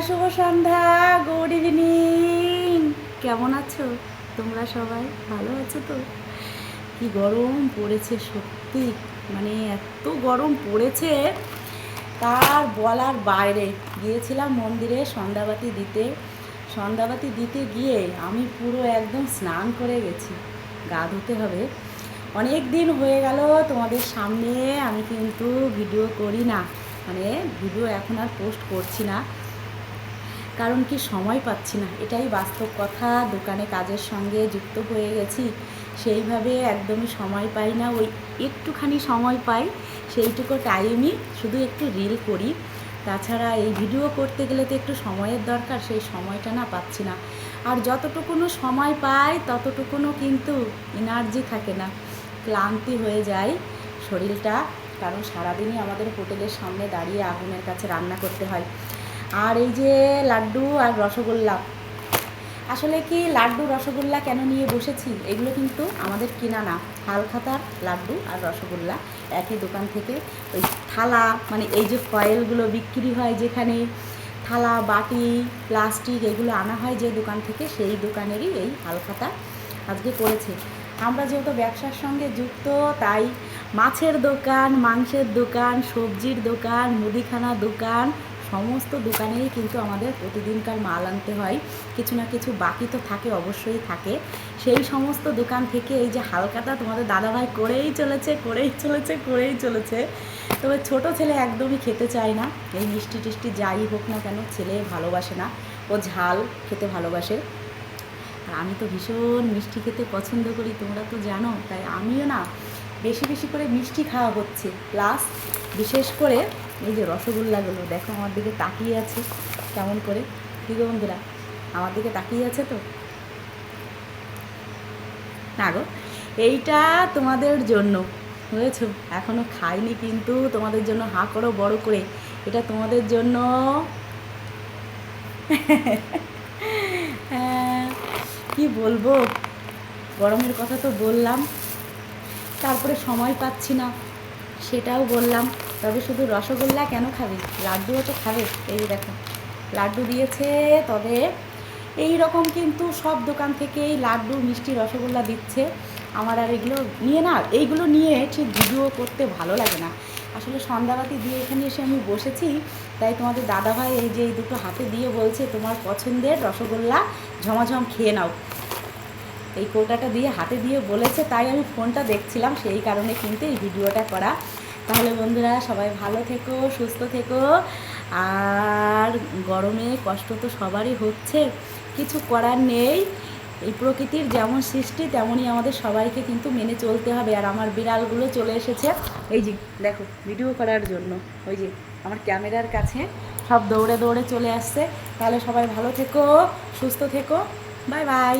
শুভ সন্ধ্যা, good evening. কেমন আছো তোমরা? সবাই ভালো আছো তো? কি গরম পড়েছে সত্যি, মানে এত গরম পড়েছে তার বলার বাইরে। গিয়েছিলাম মন্দিরে সন্ধ্যাবাতি দিতে। সন্ধ্যাবাতি দিতে গিয়ে আমি পুরো একদম স্নান করে গেছি, গা ধুতে হবে। অনেক দিন হয়ে গেল তোমাদের সামনে আমি কিন্তু ভিডিও করি না, মানে ভিডিও এখন আর পোস্ট করছি না, কারণ কি সময় পাচ্ছি না, এটাই বাস্তব কথা। দোকানে কাজের সঙ্গে যুক্ত হয়ে গেছি, সেইভাবে একদমই সময় পাই না। ওই একটুখানি সময় পাই, সেইটুকু টাইমই শুধু একটু রিল করি। তাছাড়া এই ভিডিও করতে গেলে তো একটু সময়ের দরকার, সেই সময়টা না পাচ্ছি না। আর যতটুকুনো সময় পাই ততটুকুনো কিন্তু এনার্জি থাকে না, ক্লান্তি হয়ে যায় শরীরটা। কারণ সারাদিনই আমাদের হোটেলের সামনে দাঁড়িয়ে আগুনের কাছে রান্না করতে হয়। আর এই যে লাড্ডু আর রসগোল্লা, আসলে কি লাড্ডু রসগোল্লা কেন নিয়ে বসেছি, এগুলো কিন্তু আমাদের কেনা না। হালখাতার লাড্ডু আর রসগোল্লা একই দোকান থেকে। ওই থালা, মানে এই যে ফয়েলগুলো বিক্রি হয় যেখানে, থালা বাটি প্লাস্টিক এগুলো আনা হয় যে দোকান থেকে, সেই দোকানেরই এই হালখাতা আজকে করেছে। আমরা যেহেতু ব্যবসার সঙ্গে যুক্ত, তাই মাছের দোকান, মাংসের দোকান, সবজির দোকান, মুদিখানা দোকান, সমস্ত দোকানেই কিন্তু আমাদের প্রতিদিনকার মাল আনতে হয়। কিছু না কিছু বাকি তো থাকে, অবশ্যই থাকে। সেই সমস্ত দোকান থেকে এই যে হালখাতা তোমাদের দাদাভাই করেই চলেছে। তবে ছোট ছেলে একদমই খেতে চায় না এই মিষ্টি টিষ্টি, যাই হোক না কেন ছেলে ভালোবাসে না, ও ঝাল খেতে ভালোবাসে। আর আমি তো ভীষণ মিষ্টি খেতে পছন্দ করি, তোমরা তো জানো। তাই আমিও না বেশি বেশি করে মিষ্টি খাওয়া হচ্ছে। প্লাস বিশেষ করে এই যে রসগোল্লাগুলো দেখো আমার দিকে তাকিয়ে আছে কেমন করে। কি গো বন্ধুরা, আমার দিকে তাকিয়ে আছে তো? না গো, এইটা তোমাদের জন্য বুঝেছো, এখনও খাইনি কিন্তু তোমাদের জন্য হাঁ করো বড় করে, এটা তোমাদের জন্য। হ্যাঁ, কি বলবো, গরমের কথা তো বললাম, তারপরে সময় পাচ্ছি না সেটাও বললাম। তবে শুধু রসগোল্লা কেন খাবে, লাড্ডুও তো খাবে। এই দেখো লাড্ডু দিয়েছে। তবে এই রকম কিন্তু সব দোকান থেকেই লাড্ডু মিষ্টি রসগোল্লা দিচ্ছে। আমার আর এগুলো নিয়ে না, এইগুলো নিয়ে ঠিক ভিডিও করতে ভালো লাগে না। আসলে সন্ধ্যাবাতি দিয়ে এখানে এসে আমি বসেছি, তাই তোমাদের দাদাভাই এই যে এই দুটো হাতে দিয়ে বলছে তোমার পছন্দের রসগোল্লা ঝমাঝম খেয়ে নাও। এই কৌটাটা দিয়ে হাতে দিয়ে বলেছে, তাই আমি ফোনটা দেখছিলাম, সেই কারণে কিন্তু এই ভিডিওটা করা। তাহলে বন্ধুরা সবাই ভালো থেকো, সুস্থ থেকো। আর গরমে কষ্ট তো সবারই হচ্ছে, কিছু করার নেই। এই প্রকৃতির যেমন সৃষ্টি তেমনই আমাদের সবাইকে কিন্তু মেনে চলতে হবে। আর আমার বিড়ালগুলো চলে এসেছে এই যে দেখো ভিডিও করার জন্য, ওই যে আমার ক্যামেরার কাছে সব দৌড়ে দৌড়ে চলে আসছে। তাহলে সবাই ভালো থেকো, সুস্থ থেকো, বাই বাই।